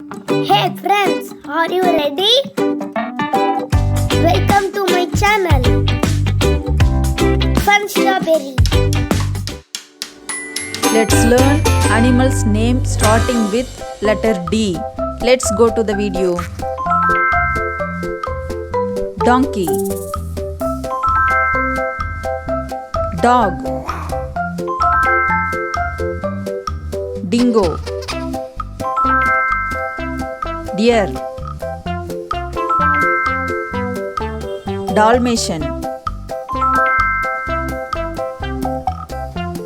Hey friends, are you ready? Welcome to my channel, Fun Strawberry. Let's learn animals' name starting with letter D. Let's go to the video. Donkey, dog, dingo, deer, Dalmatian,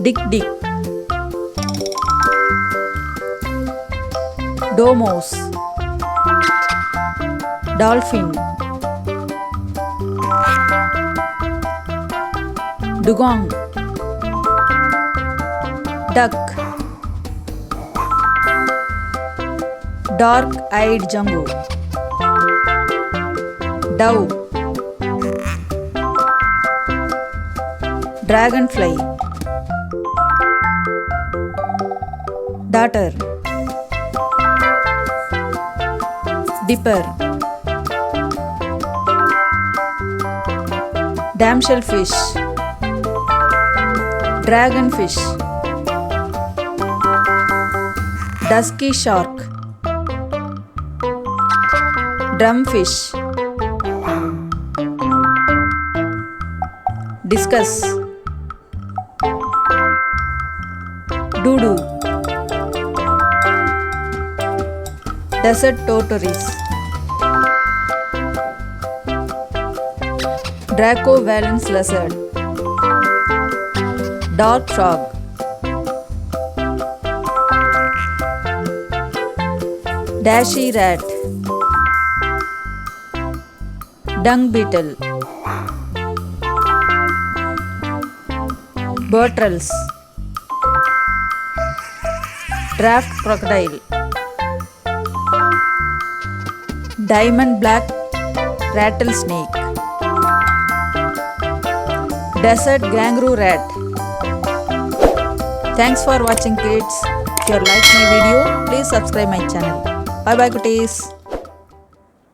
Dick, Domos, Dolphin, Dugong, Duck, Dark-eyed Jumbo, Dove, Dragonfly, Darter, Dipper, Damselfish, Dragonfish, Dusky Shark, Drumfish, Discus, Doodoo, Desert Tortoise, Draco-Valens Lizard, Dart Frog, Dashy Rat, Dung Beetle, Bertrels, Draft Crocodile, Diamond Black Rattlesnake, Desert Kangaroo Rat. Thanks for watching kids. If you like my video, please subscribe my channel. Bye bye cuties.